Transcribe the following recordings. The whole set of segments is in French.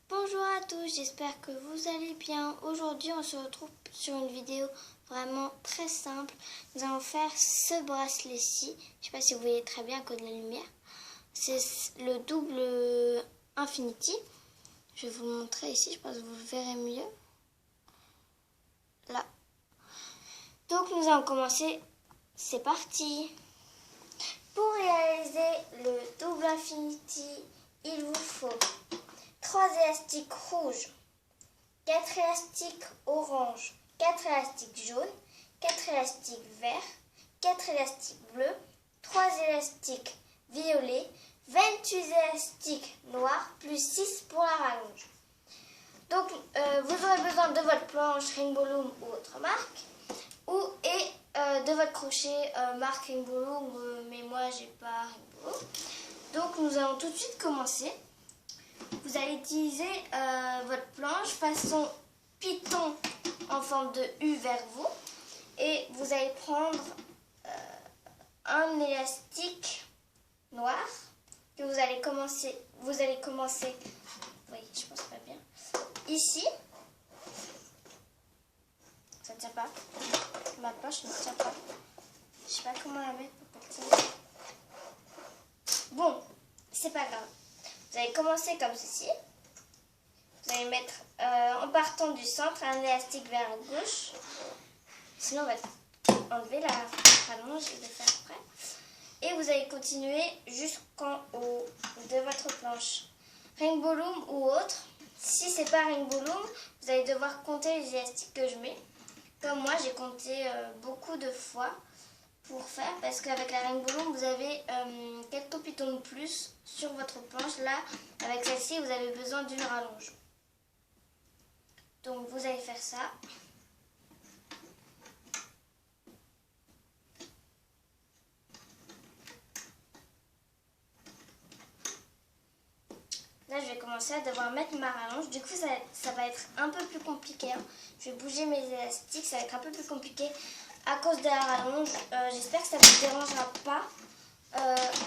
Bonjour à tous, j'espère que vous allez bien. Aujourd'hui, on se retrouve sur une vidéo vraiment très simple. Nous allons faire ce bracelet-ci. Je ne sais pas si vous voyez très bien à cause de la lumière. C'est le double Infinity. Je vais vous le montrer ici, je pense que vous verrez mieux. Là. Donc, nous allons commencer. C'est parti. Pour réaliser le double Infinity, il vous faut 3 élastiques rouges, 4 élastiques orange, 4 élastiques jaunes, 4 élastiques verts, 4 élastiques bleus, 3 élastiques violets, 28 élastiques noirs, plus 6 pour la rallonge. Donc, vous aurez besoin de votre planche Rainbow Loom ou autre marque, et de votre crochet marque Rainbow Loom, mais moi j'ai pas Rainbow Loom. Donc, nous allons tout de suite commencer. Vous allez utiliser votre planche façon python en forme de U vers vous, et vous allez prendre un élastique noir que vous allez commencer, oui, je pense pas bien, ici. Ça ne tient pas, ma planche ne tient pas, je sais pas comment la mettre pour qu'elle tienne. Bon, c'est pas grave. Vous allez commencer comme ceci. Vous allez mettre, en partant du centre, un élastique vers la gauche. Sinon, on va enlever la rallonge et le faire après. Et vous allez continuer jusqu'en haut de votre planche. Rainbow Loom ou autre. Si c'est pas Rainbow Loom, vous allez devoir compter les élastiques que je mets. Comme moi, j'ai compté beaucoup de fois pour faire, parce qu'avec la Rainbow Loom, vous avez quelques pitons de plus sur votre planche. Là, avec celle-ci, vous avez besoin d'une rallonge. Donc, vous allez faire ça. Là, je vais commencer à devoir mettre ma rallonge. Du coup, ça va être un peu plus compliqué. Hein. Je vais bouger mes élastiques, ça va être un peu plus compliqué à cause de la rallonge. J'espère que ça ne vous dérangera pas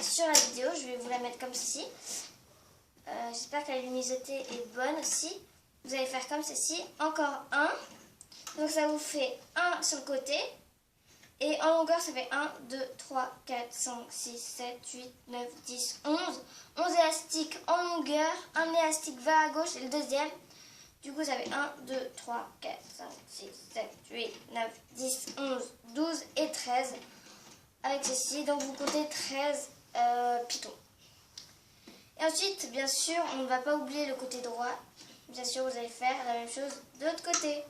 sur la vidéo. Je vais vous la mettre comme ceci. J'espère que la luminosité est bonne aussi. Vous allez faire comme ceci. Encore un. Donc ça vous fait un sur le côté. Et en longueur, ça fait 1, 2, 3, 4, 5, 6, 7, 8, 9, 10, 11. 11 élastiques en longueur. Un élastique vers la gauche et le deuxième. Du coup, ça fait 1, 2, 3, 4, 5, 6, 7, 8, 9, 10, 11, 12 et 13. Avec ceci, donc vous comptez 13 pitons. Et ensuite, bien sûr, on ne va pas oublier le côté droit. Bien sûr, vous allez faire la même chose de l'autre côté.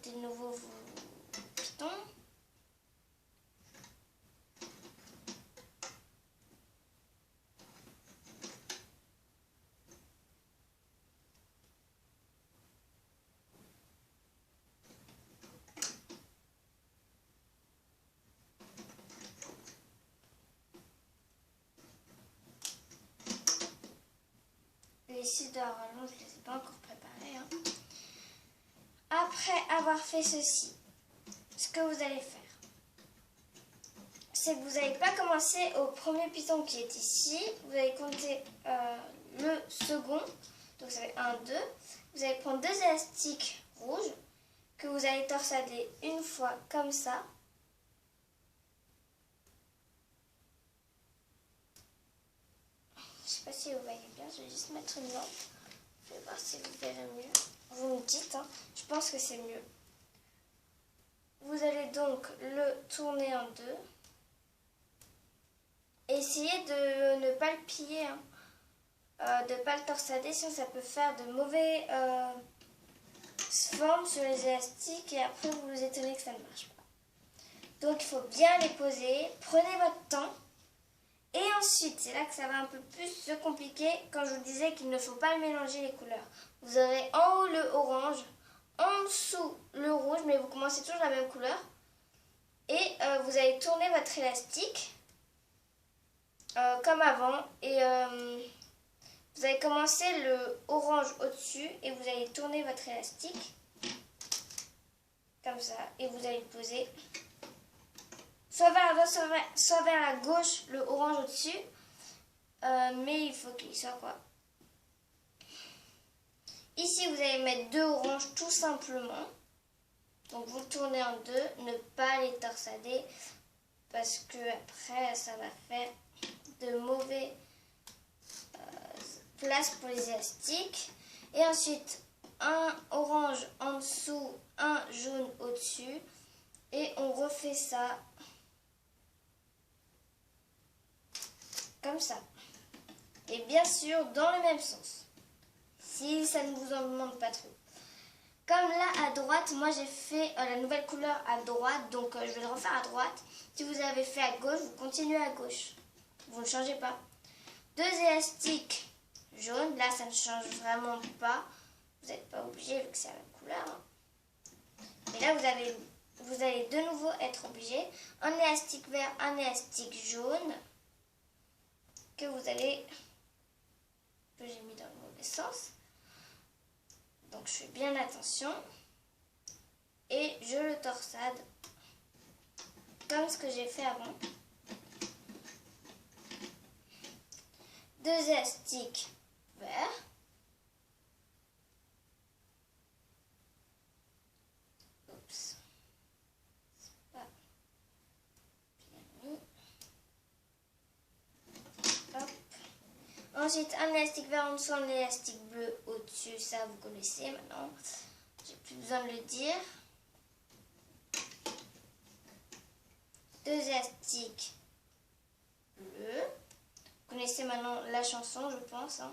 De nouveau vos pitons. Les scies de rallonge, je ne les ai pas encore préparés. Hein. Après avoir fait ceci, ce que vous allez faire, c'est que vous n'allez pas commencer au premier piton qui est ici. Vous allez compter le second. Donc ça fait 1, 2. Vous allez prendre 2 élastiques rouges que vous allez torsader une fois comme ça. Je ne sais pas si vous voyez bien, je vais juste mettre une lampe. Je vais voir si vous verrez mieux. Vous me dites, hein, je pense que c'est mieux. Vous allez donc le tourner en deux. Essayez de ne pas le plier, hein, de ne pas le torsader, sinon ça peut faire de mauvaises formes sur les élastiques et après vous vous étonnez que ça ne marche pas. Donc il faut bien les poser, prenez votre temps. Et ensuite, c'est là que ça va un peu plus se compliquer quand je vous disais qu'il ne faut pas mélanger les couleurs. Vous aurez en haut le orange, en dessous le rouge, mais vous commencez toujours la même couleur. Et vous allez tourner votre élastique comme avant et vous allez commencer le orange au-dessus et vous allez tourner votre élastique comme ça et vous allez le poser soit vers la droite soit vers la gauche, le orange au-dessus, mais il faut qu'il soit quoi. Ici vous allez mettre 2 oranges tout simplement, donc vous le tournez en deux, ne pas les torsader parce que après ça va faire de mauvais place pour les élastiques. Et ensuite un orange en dessous, un jaune au-dessus et on refait ça comme ça et bien sûr dans le même sens si ça ne vous en demande pas trop. Comme là à droite, moi j'ai fait la nouvelle couleur à droite, donc je vais le refaire à droite. Si vous avez fait à gauche, vous continuez à gauche, vous ne changez pas. 2 élastiques jaunes, là ça ne change vraiment pas, vous n'êtes pas obligé vu que c'est la même couleur. Et là vous allez de nouveau être obligé, un élastique vert, un élastique jaune, que j'ai mis dans le mauvais sens. Donc je fais bien attention et je le torsade comme ce que j'ai fait avant. 2 élastiques verts. Oups. C'est pas bien mis. Hop. Ensuite, un élastique vert en dessous, un élastique bleu au-dessus. Ça, vous connaissez maintenant. J'ai plus besoin de le dire. 2 élastiques bleus. Vous connaissez maintenant la chanson, je pense. Hein.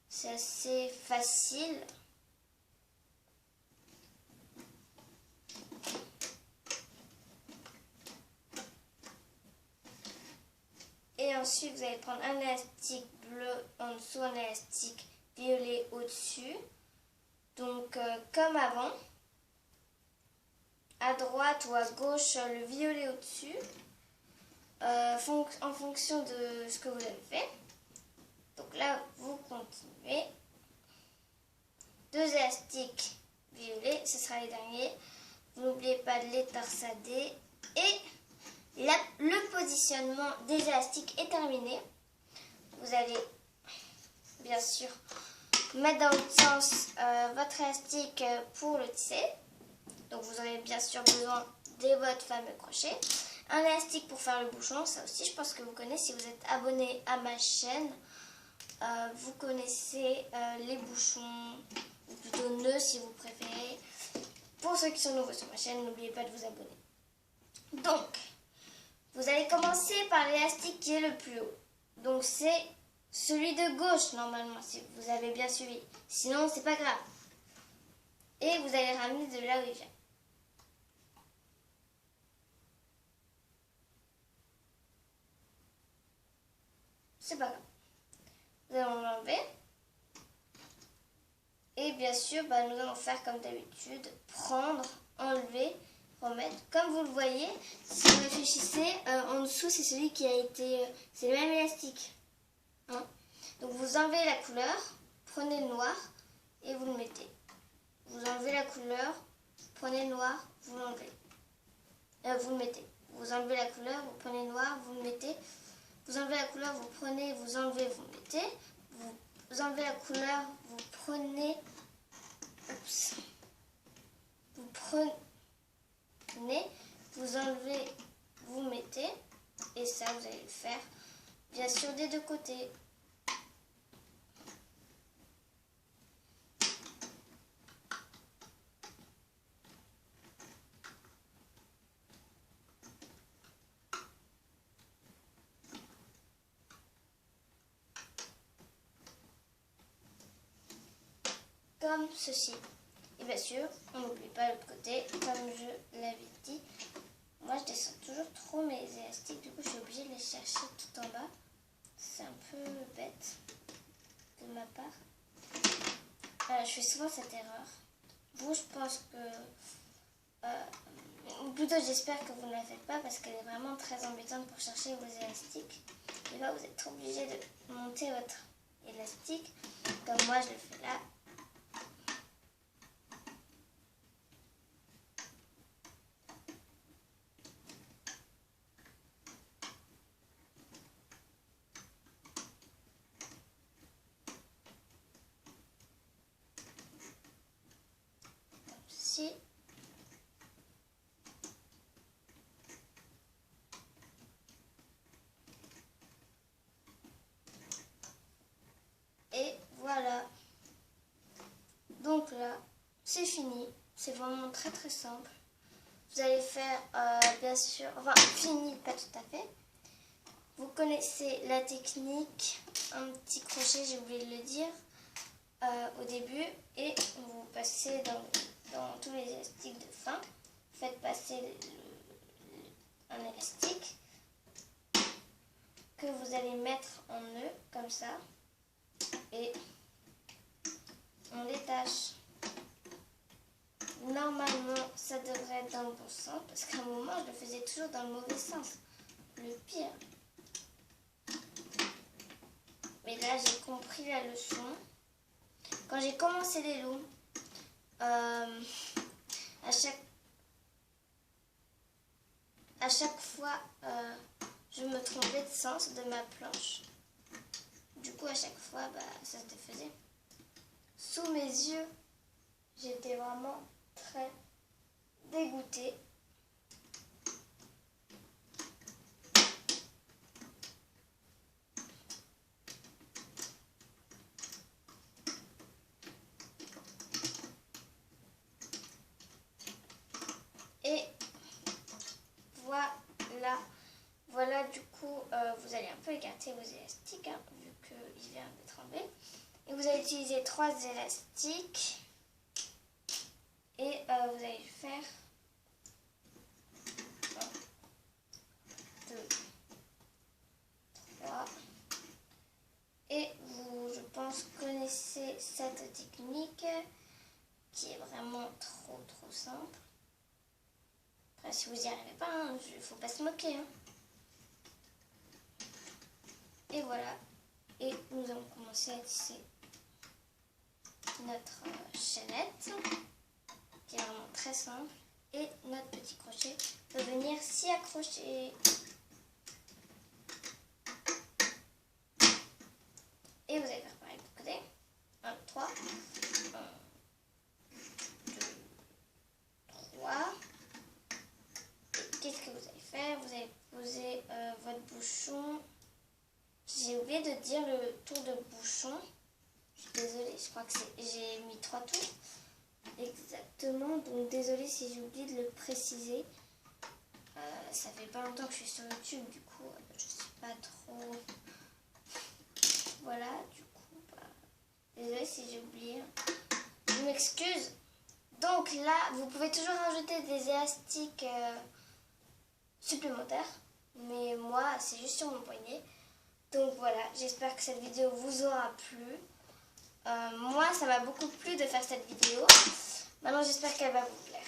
C'est assez facile. Et ensuite, vous allez prendre un élastique bleu en dessous, un élastique violet au-dessus. Donc, comme avant, à droite ou à gauche, le violet au-dessus, en fonction de ce que vous avez fait. Donc là, vous continuez. 2 élastiques violets, ce sera les derniers. Vous n'oubliez pas de les torsader. Et le positionnement des élastiques est terminé. Vous allez bien sûr mettre dans l'autre sens votre élastique pour le tisser. Donc vous aurez bien sûr besoin de votre fameux crochet. Un élastique pour faire le bouchon, ça aussi je pense que vous connaissez. Si vous êtes abonné à ma chaîne, vous connaissez les bouchons, ou plutôt nœuds si vous préférez. Pour ceux qui sont nouveaux sur ma chaîne, n'oubliez pas de vous abonner. Donc, vous allez commencer par l'élastique qui est le plus haut. Donc c'est celui de gauche normalement, si vous avez bien suivi. Sinon, c'est pas grave. Et vous allez ramener de là où il vient. C'est pas grave. Nous allons l'enlever. Et bien sûr, nous allons faire comme d'habitude. Prendre, enlever, remettre. Comme vous le voyez, si vous réfléchissez, en dessous, c'est celui qui a été... c'est le même élastique. Hein? Donc vous enlevez la couleur, prenez le noir et vous le mettez. Vous enlevez la couleur, prenez le noir, vous l'enlevez. Vous le mettez. Vous enlevez la couleur, vous prenez le noir, vous le mettez. Vous enlevez la couleur, vous prenez, vous enlevez, vous le mettez. Vous enlevez la couleur, vous prenez... Oups. Vous prenez, vous enlevez, vous mettez. Et ça, vous allez le faire, bien sûr, des deux côtés. Comme ceci. Et bien sûr, on n'oublie pas l'autre côté, comme je l'avais dit. Moi, je descends toujours trop mes élastiques, du coup, je suis obligée de les chercher tout en bas. C'est un peu bête de ma part. Je fais souvent cette erreur. Vous, je pense que... ou plutôt, j'espère que vous ne la faites pas parce qu'elle est vraiment très embêtante pour chercher vos élastiques. arrive pas, vous êtes obligé de monter votre élastique, comme moi je le fais là. Comme ceci. Et voilà. Donc là, c'est fini. C'est vraiment très très simple. Vous allez faire, bien sûr, enfin, fini, pas tout à fait. Vous connaissez la technique, un petit crochet, j'ai oublié de le dire, au début. Et vous passez dans tous les élastiques de fin. Vous faites passer un élastique que vous allez mettre en nœud, comme ça. Et on détache. Normalement, ça devrait être dans le bon sens, parce qu'à un moment, je le faisais toujours dans le mauvais sens. Le pire. Mais là, j'ai compris la leçon. Quand j'ai commencé les loups, à chaque fois, je me trompais de sens de ma planche. Du coup, à chaque fois, ça se défaisait. Sous mes yeux, j'étais vraiment très dégoûtée. Et voilà, du coup, vous allez un peu écarter vos élastiques, hein, vu qu'il vient d'être enlevé. Et vous allez utiliser 3 élastiques. Et vous allez faire 1, 2, 3. Et vous, je pense, connaissez cette technique qui est vraiment trop simple. Après, si vous n'y arrivez pas, il ne faut pas se moquer. Hein. Et voilà. Et nous allons commencer à tisser notre chaînette, qui est vraiment très simple. Et notre petit crochet peut venir s'y accrocher. Et vous allez faire pareil de l'autre côté. 1, 3. 1, 2, 3. Qu'est-ce que vous allez faire? Vous allez poser votre bouchon. J'ai oublié de dire le tour de bouchon. Je suis désolée, je crois que j'ai mis 3 tours. Exactement, donc désolée si j'ai oublié de le préciser. Ça fait pas longtemps que je suis sur YouTube, du coup, je sais pas trop. Voilà, du coup, désolée si j'ai oublié. Je m'excuse. Donc là, vous pouvez toujours rajouter des élastiques supplémentaires. Mais moi, c'est juste sur mon poignet. Donc voilà, j'espère que cette vidéo vous aura plu. Moi, ça m'a beaucoup plu de faire cette vidéo. Maintenant, j'espère qu'elle va vous plaire.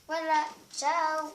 Voilà, ciao!